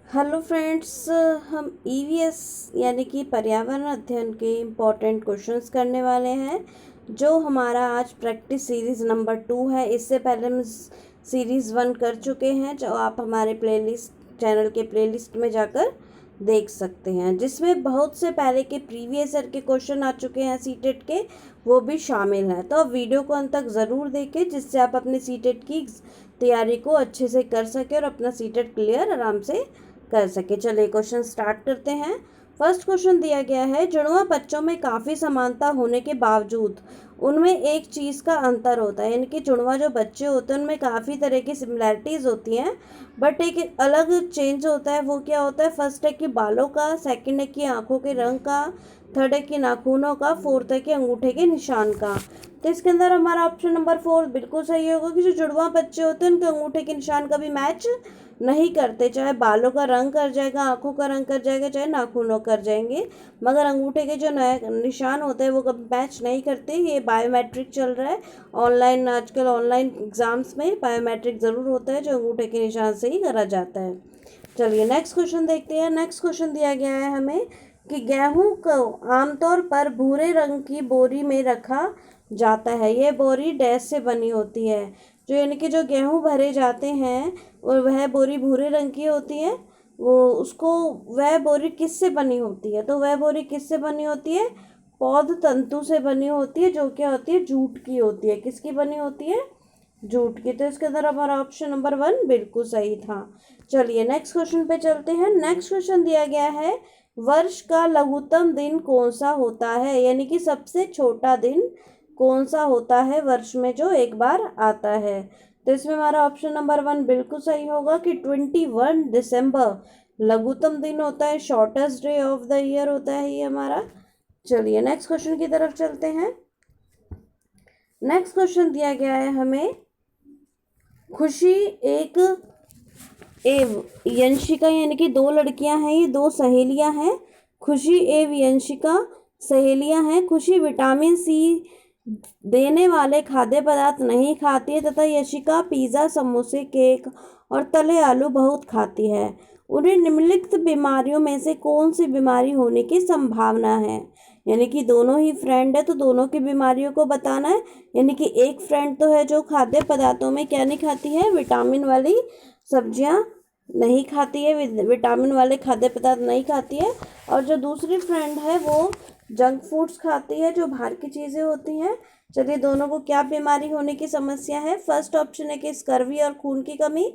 Hello friends, हम EVS यानी कि पर्यावरण अध्ययन के इम्पोर्टेंट क्वेश्चंस करने वाले हैं जो हमारा आज प्रैक्टिस सीरीज़ नंबर 2 है। इससे पहले हम सीरीज़ 1 कर चुके हैं जो आप हमारे प्लेलिस्ट चैनल के प्लेलिस्ट में जाकर देख सकते हैं, जिसमें बहुत से पहले के प्रीवियस ईयर के क्वेश्चन आ चुके हैं सीटेट के, वो भी शामिल हैं। तो आप वीडियो को अंत तक ज़रूर देखें जिससे आप अपने सीटेट की तैयारी को अच्छे से कर सकें और अपना सीटेट क्लियर आराम से कर सके। चलिए क्वेश्चन स्टार्ट करते हैं। फर्स्ट क्वेश्चन दिया गया है, जुड़वा बच्चों में काफ़ी समानता होने के बावजूद उनमें एक चीज़ का अंतर होता है, यानी कि जुड़वा जो बच्चे होते हैं उनमें काफ़ी तरह की सिमिलैरिटीज़ होती हैं, बट एक अलग चेंज होता है। वो क्या होता है? फर्स्ट है कि बालों का, सेकंड है कि आँखों के रंग का, थर्ड है कि नाखूनों का, फोर्थ है कि अंगूठे के निशान का। तो इसके अंदर हमारा ऑप्शन नंबर 4 बिल्कुल सही होगा कि जो जुड़वा बच्चे होते हैं उनके अंगूठे के निशान कभी मैच नहीं करते। चाहे बालों का रंग कर जाएगा, आँखों का रंग कर जाएगा, चाहे नाखूनों कर जाएंगे, मगर अंगूठे के जो नए निशान होते हैं वो कभी मैच नहीं करते। ये बायोमेट्रिक चल रहा है ऑनलाइन, आजकल ऑनलाइन एग्जाम्स में बायोमेट्रिक ज़रूर होता है जो अंगूठे के निशान से ही करा जाता है। चलिए नेक्स्ट क्वेश्चन देखते हैं। नेक्स्ट क्वेश्चन दिया गया है हमें कि गेहूं को आमतौर पर भूरे रंग की बोरी में रखा जाता है। यह बोरी डैश से बनी होती है। जो यानी कि जो गेहूं भरे जाते हैं और वह बोरी भूरे रंग की होती है, वो उसको वह बोरी किससे बनी होती है? तो वह बोरी किससे बनी होती है? पौध तंतु से बनी होती है, जो क्या होती है? जूट की होती है। किसकी बनी होती है? जूट की। तो इसके अंदर हमारा ऑप्शन नंबर 1 बिल्कुल सही था। चलिए नेक्स्ट क्वेश्चन पे चलते हैं। नेक्स्ट क्वेश्चन दिया गया है, वर्ष का लघुत्तम दिन कौन सा होता है? यानी कि सबसे छोटा दिन कौन सा होता है वर्ष में जो एक बार आता है? तो इसमें हमारा ऑप्शन नंबर 1 बिल्कुल सही होगा कि 21 दिसंबर लघुत्तम दिन होता है, shortest day of the year होता है ये हमारा। चलिए नेक्स्ट क्वेश्चन की तरफ चलते हैं। नेक्स्ट क्वेश्चन दिया गया है हमें, खुशी एक एव यंशिका, यानी कि दो लड़कियां हैं, ये दो सहेलियां हैं। खुशी एव यंशिका सहेलियां हैं। खुशी विटामिन सी देने वाले खाद्य पदार्थ नहीं खाती है तथा यशिका पिज़्ज़ा, समोसे, केक और तले आलू बहुत खाती है। उन्हें निम्नलिखित बीमारियों में से कौन सी बीमारी होने की संभावना है? यानी कि दोनों ही फ्रेंड है तो दोनों की बीमारियों को बताना है। यानी कि एक फ्रेंड तो है जो खाद्य पदार्थों में क्या नहीं खाती है? विटामिन वाली सब्जियां नहीं खाती है, विटामिन वाले खाद्य पदार्थ नहीं खाती है। और जो दूसरी फ्रेंड है वो जंक फूड्स खाती है, जो बाहर की चीज़ें होती हैं। चलिए दोनों को क्या बीमारी होने की समस्या है? फर्स्ट ऑप्शन है कि स्कर्वी और खून की कमी,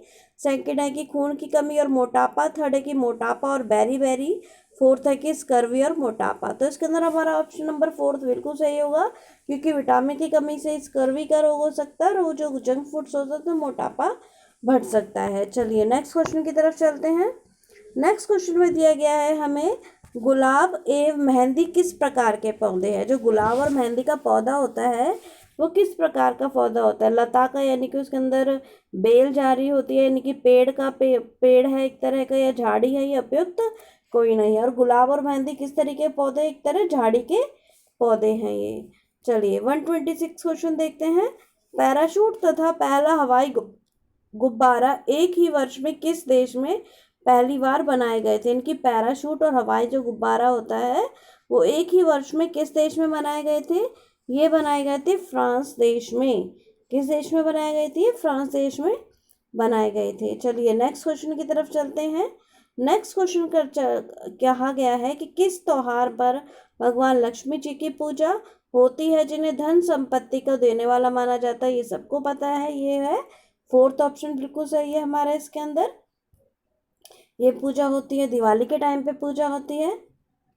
सेकंड है कि खून की कमी और मोटापा, थर्ड है कि मोटापा और बैरी बैरी, फोर्थ है कि स्कर्वी और मोटापा। तो इसके अंदर हमारा ऑप्शन नंबर 4 बिल्कुल सही होगा, क्योंकि विटामिन की कमी से स्कर्वी का रोग हो सकता है और वो जो जंक फूड्स होता है तो मोटापा बढ़ सकता है। चलिए नेक्स्ट क्वेश्चन की तरफ चलते हैं। नेक्स्ट क्वेश्चन में दिया गया है हमें, गुलाब एवं मेहंदी किस प्रकार के पौधे हैं? जो गुलाब और मेहंदी का पौधा होता है वो किस प्रकार का पौधा होता है? लता का, यानी कि उसके अंदर बेल जारी होती है, यानी कि पेड़ का पेड़ है एक तरह का, या झाड़ी है, या उपयुक्त कोई नहीं है। और गुलाब और मेहंदी किस तरीके के पौधे? एक तरह झाड़ी के पौधे हैं ये। चलिए 126 क्वेश्चन देखते हैं। पैराशूट तथा पहला हवाई गुब्बारा एक ही वर्ष में किस देश में पहली बार बनाए गए थे? इनकी पैराशूट और हवाई जो गुब्बारा होता है वो एक ही वर्ष में किस देश में बनाए गए थे? ये बनाए गए थे फ्रांस देश में। किस देश में बनाए गए थे? फ्रांस देश में बनाए गए थे। चलिए नेक्स्ट क्वेश्चन की तरफ चलते हैं। नेक्स्ट क्वेश्चन कहा गया है कि किस त्योहार पर भगवान लक्ष्मी जी की पूजा होती है जिन्हें धन संपत्ति को देने वाला माना जाता है? ये सबको पता है, ये है फोर्थ ऑप्शन बिल्कुल सही है हमारा। इसके अंदर ये पूजा होती है दिवाली के टाइम पे पूजा होती है।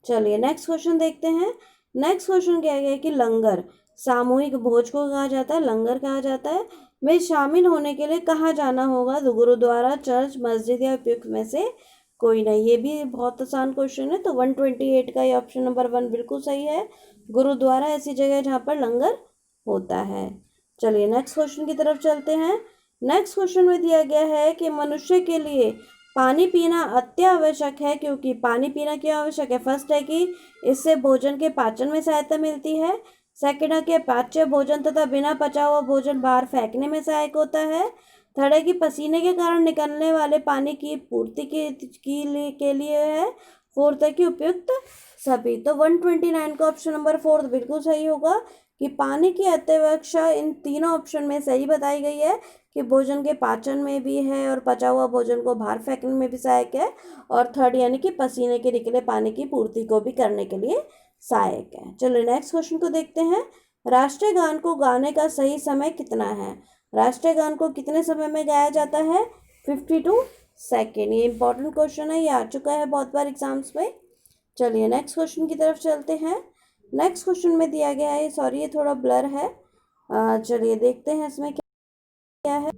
चलिए नेक्स्ट क्वेश्चन देखते हैं। नेक्स्ट क्वेश्चन क्या है कि लंगर, सामूहिक भोज को कहा जाता है, लंगर कहा जाता है, में शामिल होने के लिए कहाँ जाना होगा? तो गुरुद्वारा, चर्च, मस्जिद या उपयुक्त में से कोई नहीं। ये भी बहुत आसान क्वेश्चन है। तो 128 का ये ऑप्शन नंबर 1 बिल्कुल सही है। गुरुद्वारा ऐसी जगह है जहाँ पर लंगर होता है। चलिए नेक्स्ट क्वेश्चन की तरफ चलते हैं। नेक्स्ट क्वेश्चन में दिया गया है कि मनुष्य के लिए पानी पीना अत्यावश्यक है, क्योंकि पानी पीना क्यों आवश्यक है? फर्स्ट है कि इससे भोजन के पाचन में सहायता मिलती है, सेकंड है कि पाच्य भोजन तथा बिना पचा हुआ भोजन बाहर फेंकने में सहायक होता है, थर्ड है कि पसीने के कारण निकलने वाले पानी की पूर्ति के लिए है। फोर्थ है कि उपयुक्त सभी। तो 129 का ऑप्शन नंबर 4 बिल्कुल सही होगा कि पानी की अत्यवक्षा इन तीनों ऑप्शन में सही बताई गई है कि भोजन के पाचन में भी है और पचा हुआ भोजन को बाहर फेंकने में भी सहायक है, और थर्ड यानी कि पसीने के निकले पानी की पूर्ति को भी करने के लिए सहायक है। चलिए नेक्स्ट क्वेश्चन को देखते हैं। राष्ट्रीय गान को गाने का सही समय कितना है? राष्ट्रीय गान को कितने समय में गाया जाता है? 52 सेकेंड। ये इंपॉर्टेंट क्वेश्चन है, ये आ चुका है बहुत बार एग्जाम्स में। चलिए नेक्स्ट क्वेश्चन की तरफ चलते हैं। नेक्स्ट क्वेश्चन में दिया गया है, सॉरी ये थोड़ा ब्लर है, चलिए देखते हैं इसमें क्या है।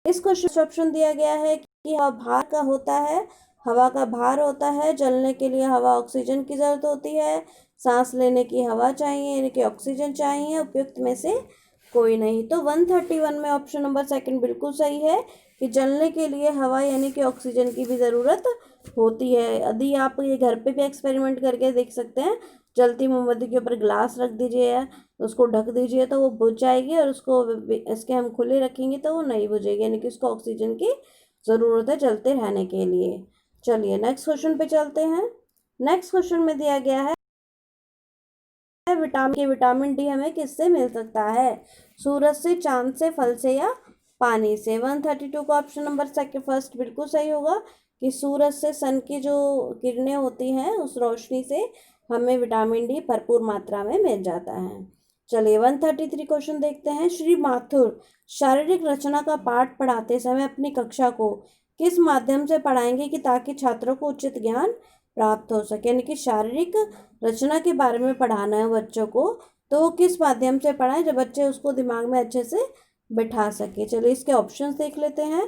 इस क्वेश्चन ऑप्शन दिया गया है कि हवा भार का होता है, हवा का भार होता है, जलने के लिए हवा ऑक्सीजन की जरूरत होती है, सांस लेने की हवा चाहिए यानी कि ऑक्सीजन चाहिए, उपयुक्त में से कोई नहीं। तो 131 में ऑप्शन नंबर सेकंड बिल्कुल सही है कि जलने के लिए हवा यानी कि ऑक्सीजन की भी ज़रूरत होती है। यदि आप ये घर पे भी एक्सपेरिमेंट करके देख सकते हैं, जलती मोमबत्ती के ऊपर ग्लास रख दीजिए, उसको ढक दीजिए तो वो बुझ जाएगी, और उसको इसके हम खुले रखेंगे तो वो नहीं बुझेगी, यानी कि उसको ऑक्सीजन की ज़रूरत है जलते रहने के लिए। चलिए नेक्स्ट क्वेश्चन पे चलते हैं। नेक्स्ट क्वेश्चन में दिया गया है विटामिन डी हमें किससे मिल सकता है? सूरज से, चांद से, फल से या पानी से? 132 का ऑप्शन नंबर सेकंड फर्स्ट बिल्कुल सही होगा कि सूरज से सन की जो किरणें होती हैं उस रोशनी से हमें विटामिन डी भरपूर मात्रा में मिल जाता है। चलिए 133 क्वेश्चन देखते हैं। श्री माथुर शारीरिक रचना का पाठ पढ़ाते समय अपनी कक्षा को किस माध्यम से पढ़ाएंगे कि ताकि छात्रों को उचित ज्ञान प्राप्त हो सके? यानी कि शारीरिक रचना के बारे में पढ़ाना है बच्चों को, तो किस माध्यम से पढ़ाएं जब बच्चे उसको दिमाग में अच्छे से बिठा सके। चलिए इसके ऑप्शंस देख लेते हैं।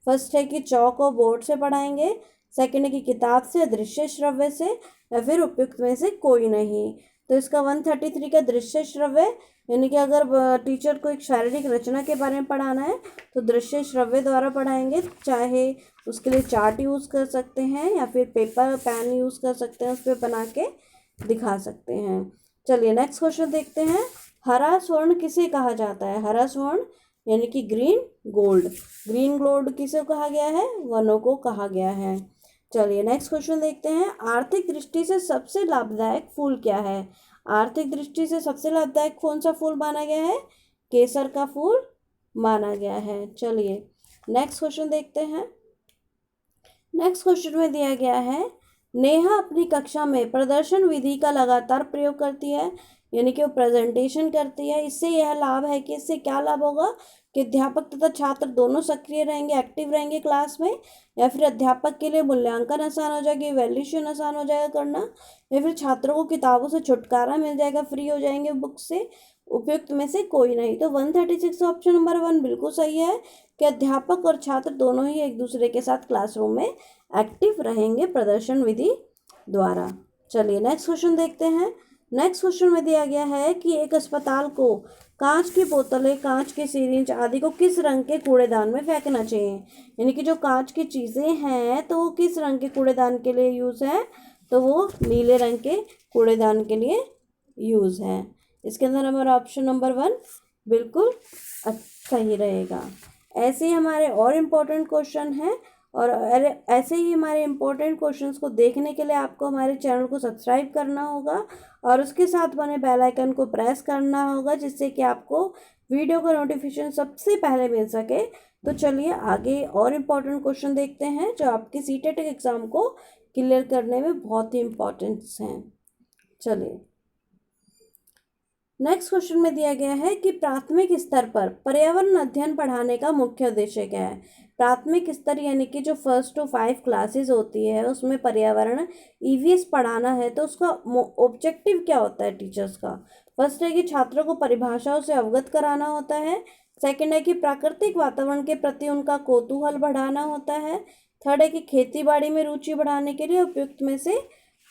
फर्स्ट है कि चौक और बोर्ड से पढ़ाएंगे, सेकंड है कि किताब से, दृश्य श्रव्य से, या फिर उपयुक्त में से कोई नहीं। तो इसका 133 का दृश्य श्रव्य, यानी कि अगर टीचर को एक शारीरिक रचना के बारे में पढ़ाना है तो दृश्य श्रव्य द्वारा पढ़ाएंगे, चाहे उसके लिए चार्ट यूज़ कर सकते हैं या फिर पेपर पेन यूज़ कर सकते हैं, उस पर बना के दिखा सकते हैं। चलिए नेक्स्ट क्वेश्चन देखते हैं। हरा स्वर्ण किसे कहा जाता है? हरा स्वर्ण यानी कि ग्रीन गोल्ड। ग्रीन गोल्ड किसे कहा गया है? वनों को कहा गया है। चलिए नेक्स्ट क्वेश्चन देखते हैं। आर्थिक दृष्टि से सबसे लाभदायक फूल क्या है? आर्थिक दृष्टि से सबसे लाभदायक कौन सा फूल माना गया है? केसर का फूल माना गया है। चलिए नेक्स्ट क्वेश्चन देखते हैं। नेक्स्ट क्वेश्चन में दिया गया है नेहा अपनी कक्षा में प्रदर्शन विधि का लगातार प्रयोग करती है, यानी कि वो प्रेजेंटेशन करती है। इससे यह लाभ है कि इससे क्या लाभ होगा कि अध्यापक तथा छात्र दोनों सक्रिय रहेंगे, एक्टिव रहेंगे क्लास में, या फिर अध्यापक के लिए मूल्यांकन आसान हो जाएगी, वैल्यूएशन आसान हो जाएगा करना, या फिर छात्रों को किताबों से छुटकारा मिल जाएगा, फ्री हो जाएंगे बुक से। उपयुक्त में से कोई नहीं। तो 136 ऑप्शन नंबर 1 बिल्कुल सही है कि अध्यापक और छात्र दोनों ही एक दूसरे के साथ क्लासरूम में एक्टिव रहेंगे प्रदर्शन विधि द्वारा। चलिए नेक्स्ट क्वेश्चन देखते हैं। नेक्स्ट क्वेश्चन में दिया गया है कि एक अस्पताल को कांच की बोतलें, कांच के सिरिंज आदि को किस रंग के कूड़ेदान में फेंकना चाहिए? यानी कि जो कांच की चीज़ें हैं तो वो किस रंग के कूड़ेदान के लिए यूज़ है? तो वो नीले रंग के कूड़ेदान के लिए यूज़ है। इसके अंदर हमारा ऑप्शन नंबर 1 बिल्कुल सही रहेगा। ऐसे ही हमारे और इम्पोर्टेंट क्वेश्चन हैं, और ऐसे ही हमारे इम्पोर्टेंट क्वेश्चंस को देखने के लिए आपको हमारे चैनल को सब्सक्राइब करना होगा और उसके साथ बने बेल आइकन को प्रेस करना होगा, जिससे कि आपको वीडियो का नोटिफिकेशन सबसे पहले मिल सके। तो चलिए आगे और इम्पोर्टेंट क्वेश्चन देखते हैं जो आपके सीटेट एग्ज़ाम को क्लियर करने में बहुत ही इम्पोर्टेंट्स हैं। चलिए नेक्स्ट क्वेश्चन में दिया गया है कि प्राथमिक स्तर पर पर्यावरण अध्ययन पढ़ाने का मुख्य उद्देश्य क्या है? प्राथमिक स्तर यानी कि जो 1st to 5 क्लासेस होती है उसमें पर्यावरण ईवीएस पढ़ाना है, तो उसका ऑब्जेक्टिव क्या होता है टीचर्स का? फर्स्ट है कि छात्रों को परिभाषाओं से अवगत कराना होता है, सेकंड है कि प्राकृतिक वातावरण के प्रति उनका कौतूहल बढ़ाना होता है, थर्ड है कि खेती बाड़ी में रुचि बढ़ाने के लिए उपयुक्त में से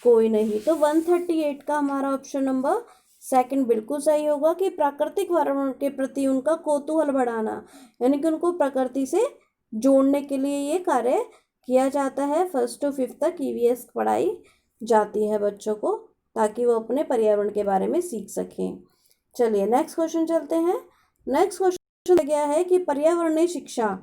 कोई नहीं। तो 138 का हमारा ऑप्शन नंबर सेकंड बिल्कुल सही होगा कि प्राकृतिक वातावरण के प्रति उनका कौतूहल बढ़ाना, यानी कि उनको प्रकृति से जोड़ने के लिए ये कार्य किया जाता है 1st to 5th तक ईवीएस पढ़ाई जाती है बच्चों को, ताकि वो अपने पर्यावरण के बारे में सीख सकें। चलिए नेक्स्ट क्वेश्चन चलते हैं। नेक्स्ट क्वेश्चन गया है कि पर्यावरणीय शिक्षा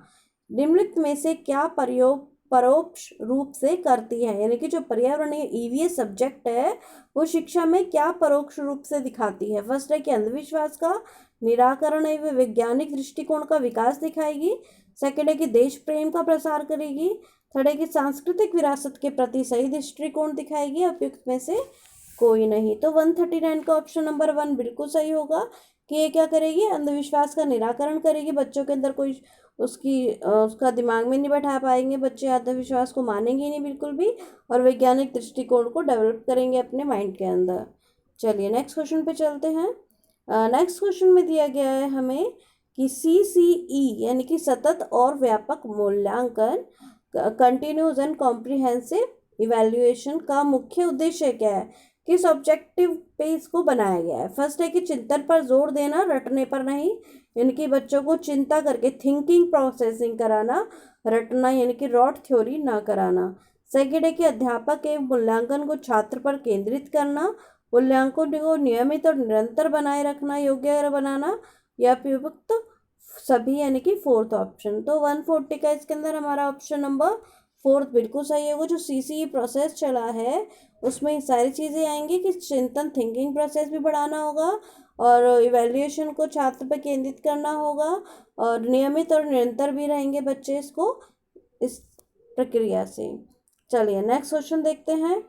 निम्नलिखित में से क्या प्रयोग परोक्ष रूप से करती है, यानी कि जो पर्यावरणीय ईवीएस सब्जेक्ट है वो शिक्षा में क्या परोक्ष रूप से दिखाती है। फर्स्ट है कि अंधविश्वास का निराकरण एवं वैज्ञानिक दृष्टिकोण का विकास दिखाएगी। सेकंड है कि देश प्रेम का प्रसार करेगी। थर्ड है कि सांस्कृतिक विरासत के प्रति सही दृष्टिकोण दिखाएगी। उपयुक्त में से कोई नहीं। तो 139 का ऑप्शन नंबर 1 बिल्कुल सही होगा कि ये क्या करेगी, अंधविश्वास का निराकरण करेगी। बच्चों के अंदर कोई उसका दिमाग में नहीं बैठा पाएंगे, बच्चे अंधविश्वास को मानेंगे नहीं बिल्कुल भी, और वैज्ञानिक दृष्टिकोण को डेवलप करेंगे अपने माइंड के अंदर। चलिए नेक्स्ट क्वेश्चन पे चलते हैं। नेक्स्ट क्वेश्चन में दिया गया है हमें कि CCE यानी कि सतत और व्यापक मूल्यांकन, कंटिन्यूस एंड कॉम्प्रिहेंसिव इवैल्यूएशन का मुख्य उद्देश्य क्या है, किस ऑब्जेक्टिव पे इसको बनाया गया है। फर्स्ट है कि चिंतन पर जोर देना, रटने पर नहीं, यानी कि बच्चों को चिंता करके थिंकिंग प्रोसेसिंग कराना, रटना यानी कि रॉट थ्योरी ना कराना। सेकेंड है कि अध्यापक के मूल्यांकन को छात्र पर केंद्रित करना, मूल्यांकन को नियमित और निरंतर बनाए रखना, योग्य बनाना, या उपयुक्त सभी, यानी कि फोर्थ ऑप्शन। तो 140 का इसके अंदर हमारा ऑप्शन नंबर 4 बिल्कुल सही होगा। जो CCE प्रोसेस चला है उसमें सारी चीज़ें आएंगी कि चिंतन थिंकिंग प्रोसेस भी बढ़ाना होगा, और इवैल्यूएशन को छात्र पर केंद्रित करना होगा, और नियमित और निरंतर भी रहेंगे बच्चे इसको इस प्रक्रिया से। चलिए नेक्स्ट क्वेश्चन देखते हैं।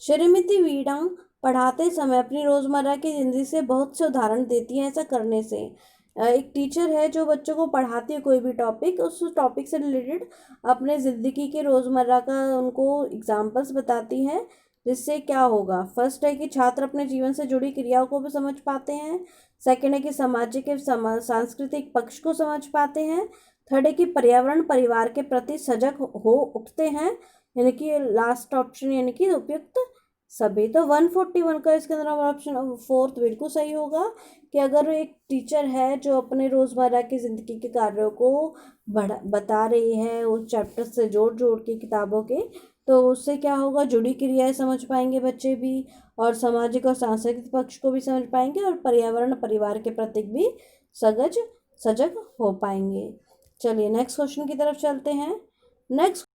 श्रीमती वीणा पढ़ाते समय अपनी रोज़मर्रा की ज़िंदगी से बहुत से उदाहरण देती हैं। ऐसा करने से एक टीचर है जो बच्चों को पढ़ाती है कोई भी टॉपिक, उस टॉपिक से रिलेटेड अपने ज़िंदगी के रोज़मर्रा का उनको एग्जाम्पल्स बताती हैं, जिससे क्या होगा। फर्स्ट है कि छात्र अपने जीवन से जुड़ी क्रियाओं को भी समझ पाते हैं। सेकंड है कि सामाजिक एवं सांस्कृतिक पक्ष को समझ पाते हैं। थर्ड है कि पर्यावरण परिवार के प्रति सजग हो उठते हैं, यानी कि लास्ट ऑप्शन यानी कि उपयुक्त सभी। तो 141 का इसके अंदर ऑप्शन 4 बिल्कुल सही होगा कि अगर एक टीचर है जो अपने रोज़मर्रा की ज़िंदगी के कार्यों को बता रही है उस चैप्टर से जोड़ जोड़ के किताबों के, तो उससे क्या होगा, जुड़ी क्रियाएं समझ पाएंगे बच्चे भी, और सामाजिक और सांस्कृतिक पक्ष को भी समझ पाएंगे, और पर्यावरण परिवार के प्रति भी सजग हो पाएंगे। चलिए नेक्स्ट क्वेश्चन की तरफ चलते हैं। नेक्स्ट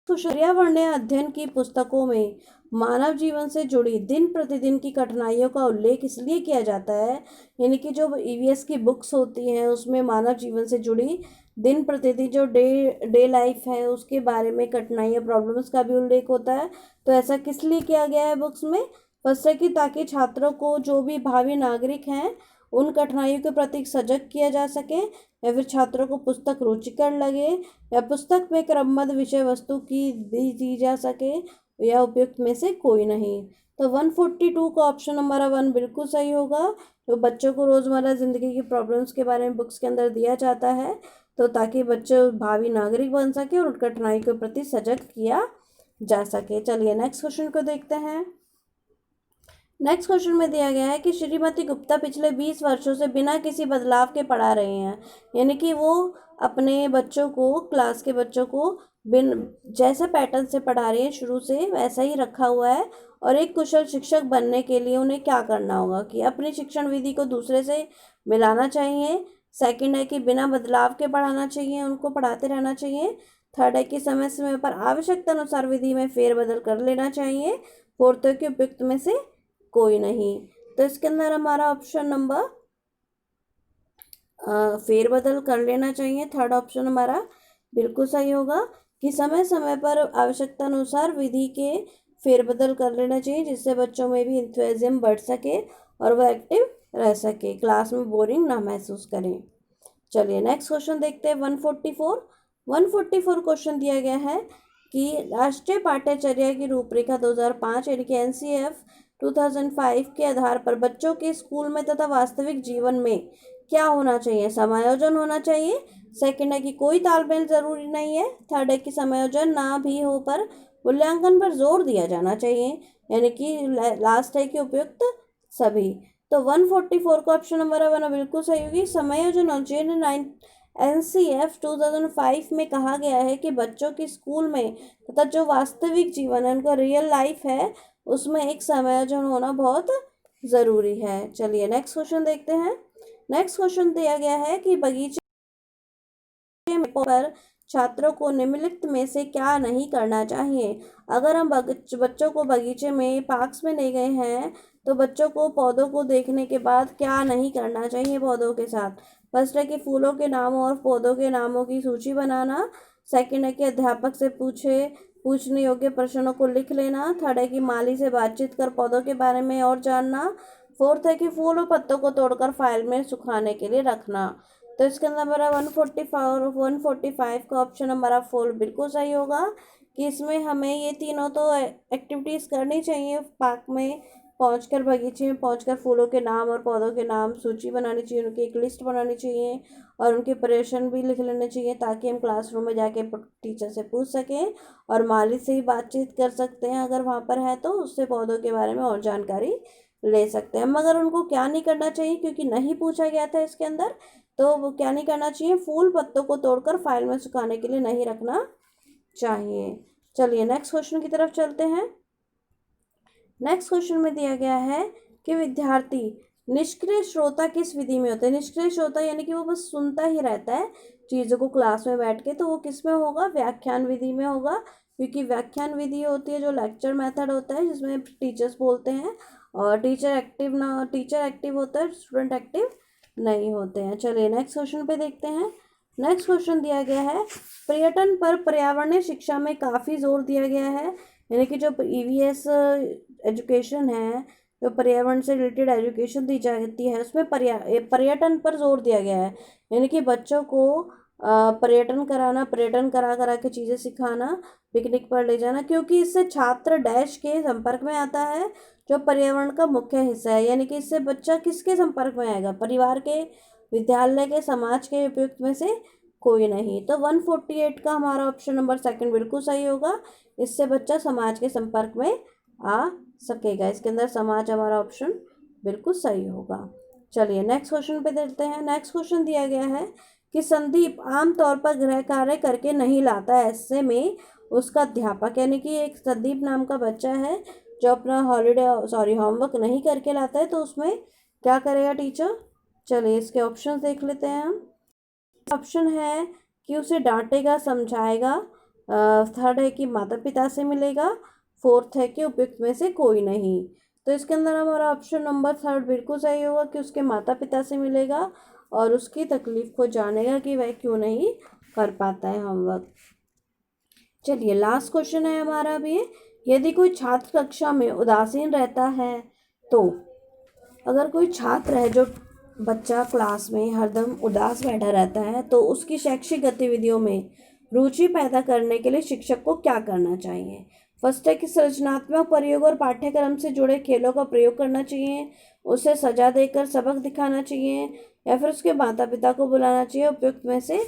पर्यावरणीय अध्ययन की पुस्तकों में मानव जीवन से जुड़ी दिन प्रतिदिन की कठिनाइयों का उल्लेख इसलिए किया जाता है, यानी कि जो EVS की बुक्स होती हैं उसमें मानव जीवन से जुड़ी दिन प्रतिदिन जो डे लाइफ है उसके बारे में कठिनाइयाँ प्रॉब्लम्स का भी उल्लेख होता है। तो ऐसा किस लिए किया गया है बुक्स में, फर्स्ट है कि ताकि छात्रों को जो भी भावी नागरिक हैं उन कठिनाइयों के प्रति सजग किया जा सके, या फिर छात्रों को पुस्तक रुचिकर लगे, या पुस्तक में क्रमबद्ध विषय वस्तु की दी जा सके, या उपयुक्त में से कोई नहीं। तो 142 का ऑप्शन नंबर 1 बिल्कुल सही होगा। तो बच्चों को रोज़मर्रा ज़िंदगी की प्रॉब्लम्स के बारे में बुक्स के अंदर दिया जाता है, तो ताकि बच्चे भावी नागरिक बन सके और कठिनाई के प्रति सजग किया जा सके। चलिए नेक्स्ट क्वेश्चन को देखते हैं। नेक्स्ट क्वेश्चन में दिया गया है कि श्रीमती गुप्ता पिछले 20 वर्षों से बिना किसी बदलाव के पढ़ा रहे हैं, यानी कि वो अपने बच्चों को, क्लास के बच्चों को जैसा पैटर्न से पढ़ा रही है शुरू से वैसा ही रखा हुआ है। और एक कुशल शिक्षक बनने के लिए उन्हें क्या करना होगा कि अपनी शिक्षण विधि को दूसरे से मिलाना चाहिए। सेकंड है कि बिना बदलाव के पढ़ाना चाहिए, उनको पढ़ाते रहना चाहिए। थर्ड है कि समय समय पर आवश्यकता अनुसार विधि में फेरबदल कर लेना चाहिए। फोर्थ है कि उपयुक्त में से कोई नहीं। तो इसके अंदर हमारा ऑप्शन नंबर फेरबदल कर लेना चाहिए, थर्ड ऑप्शन हमारा बिल्कुल सही होगा कि समय समय पर आवश्यकता अनुसार विधि के फेरबदल कर लेना चाहिए, जिससे बच्चों में भी इंथुजियाज्म बढ़ सके और वह एक्टिव रह सके, क्लास में बोरिंग ना महसूस करें। चलिए नेक्स्ट क्वेश्चन देखते हैं। 144 क्वेश्चन दिया गया है कि राष्ट्रीय पाठ्यचर्या की रूपरेखा 2005 यानी कि NCF 2005 के आधार पर बच्चों के स्कूल में तथा वास्तविक जीवन में क्या होना चाहिए, समायोजन होना चाहिए। सेकंड है कि कोई तालमेल जरूरी नहीं है। थर्ड है कि समायोजन ना भी हो पर मूल्यांकन पर जोर दिया जाना चाहिए, यानी कि लास्ट है कि उपयुक्त सभी। तो 144 का ऑप्शन नंबर 1 बिल्कुल सही होगी। समायोजन और NCF 2005 में कहा गया है कि बच्चों की स्कूल में तथा जो वास्तविक जीवन है, उनका रियल लाइफ है, उसमें एक समायोजन होना बहुत ज़रूरी है। चलिए नेक्स्ट क्वेश्चन देखते हैं। नेक्स्ट क्वेश्चन दिया गया है कि बगीचे पर छात्रों को निम्नलिखित में से क्या नहीं करना चाहिए। अगर हम बच्चों को बगीचे में पार्क्स में ले गए हैं तो बच्चों को पौधों को देखने के बाद क्या नहीं करना चाहिए पौधों के साथ। फर्स्ट है कि फूलों के नामों और पौधों के नामों की सूची बनाना। सेकंड है कि अध्यापक से पूछने योग्य प्रश्नों को लिख लेना। थर्ड है कि माली से बातचीत कर पौधों के बारे में और जानना। फोर्थ है कि फूल और पत्तों को तोड़कर फाइल में सुखाने के लिए रखना। तो इसके अंदर हमारा 145 का ऑप्शन हमारा 4 बिल्कुल सही होगा कि इसमें हमें ये तीनों तो एक्टिविटीज़ करनी चाहिए। पार्क में पहुंचकर, बगीचे में पहुंचकर फूलों के नाम और पौधों के नाम सूची बनानी चाहिए, उनकी एक लिस्ट बनानी चाहिए और उनके प्रश्न भी लिख लेने चाहिए ताकि हम क्लासरूम में जाके टीचर से पूछ सकें और माली से ही बातचीत कर सकते हैं अगर वहाँ पर है तो, उससे पौधों के बारे में और जानकारी ले सकते हैं। मगर उनको क्या नहीं करना चाहिए, क्योंकि नहीं पूछा गया था इसके अंदर, तो वो क्या नहीं करना चाहिए, फूल पत्तों को तोड़कर फाइल में सुखाने के लिए नहीं रखना चाहिए। चलिए नेक्स्ट क्वेश्चन की तरफ चलते हैं। नेक्स्ट क्वेश्चन में दिया गया है कि विद्यार्थी निष्क्रिय श्रोता किस विधि में होते हैं। निष्क्रिय श्रोता यानी कि वो बस सुनता ही रहता है चीज़ों को क्लास में बैठ के, तो वो किस में होगा, व्याख्यान विधि में होगा। क्योंकि व्याख्यान विधि होती है जो लेक्चर मेथड होता है जिसमें टीचर्स बोलते हैं और टीचर एक्टिव होता है, स्टूडेंट एक्टिव नहीं होते हैं। चलिए नेक्स्ट क्वेश्चन पे देखते हैं। नेक्स्ट क्वेश्चन दिया गया है पर्यटन पर पर्यावरणीय शिक्षा में काफ़ी जोर दिया गया है। यानी कि जो EVS एजुकेशन है, जो पर्यावरण से रिलेटेड एजुकेशन दी जाती है, उसमें पर्यटन पर जोर दिया गया है। यानी कि बच्चों को पर्यटन कराना, पर्यटन करा के चीज़ें सिखाना, पिकनिक पर ले जाना, क्योंकि इससे छात्र डैश के संपर्क में आता है जो पर्यावरण का मुख्य हिस्सा है। यानी कि इससे बच्चा किसके संपर्क में आएगा, परिवार के, विद्यालय के, समाज के उपयुक्त में से कोई नहीं। तो 148 का हमारा ऑप्शन नंबर 2 बिल्कुल सही होगा। इससे बच्चा समाज के संपर्क में आ सकेगा। इसके अंदर समाज हमारा ऑप्शन बिल्कुल सही होगा। चलिए नेक्स्ट क्वेश्चन पे देखते हैं। नेक्स्ट क्वेश्चन दिया गया है कि संदीप आमतौर पर गृह कार्य करके नहीं लाता है, ऐसे में उसका अध्यापक, यानी कि एक संदीप नाम का बच्चा है जो अपना होमवर्क नहीं करके लाता है, तो उसमें क्या करेगा टीचर। चलिए इसके ऑप्शन देख लेते हैं हम। ऑप्शन है कि उसे डांटेगा, समझाएगा। थर्ड है कि माता पिता से मिलेगा। फोर्थ है कि उपयुक्त में से कोई नहीं। तो इसके अंदर हमारा ऑप्शन नंबर 3 बिल्कुल सही होगा कि उसके माता पिता से मिलेगा और उसकी तकलीफ को जानेगा कि वह क्यों नहीं कर पाता है होमवर्क। चलिए लास्ट क्वेश्चन है हमारा भी। यदि कोई छात्र कक्षा में उदासीन रहता है तो, अगर कोई छात्र है जो बच्चा क्लास में हरदम उदास बैठा रहता है तो उसकी शैक्षिक गतिविधियों में रुचि पैदा करने के लिए शिक्षक को क्या करना चाहिए। फर्स्ट है कि सृजनात्मक प्रयोग और पाठ्यक्रम से जुड़े खेलों का प्रयोग करना चाहिए, उसे सजा देकर सबक दिखाना चाहिए, या फिर उसके माता पिता को बुलाना चाहिए। उपयुक्त में से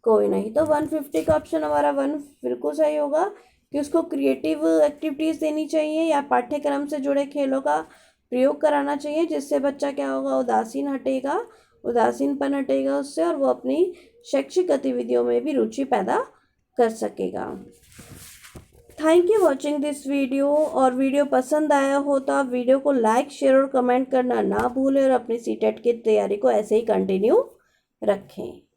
कोई नहीं। तो 150 का ऑप्शन हमारा 1 बिल्कुल सही होगा कि उसको क्रिएटिव एक्टिविटीज़ देनी चाहिए या पाठ्यक्रम से जुड़े खेलों का प्रयोग कराना चाहिए, जिससे बच्चा क्या होगा, उदासीनपन हटेगा उससे और वो अपनी शैक्षिक गतिविधियों में भी रुचि पैदा कर सकेगा। Thank you watching this video. और वीडियो पसंद आया हो तो आप वीडियो को लाइक, शेयर और कमेंट करना ना भूलें और अपनी CTET की तैयारी को ऐसे ही कंटिन्यू रखें।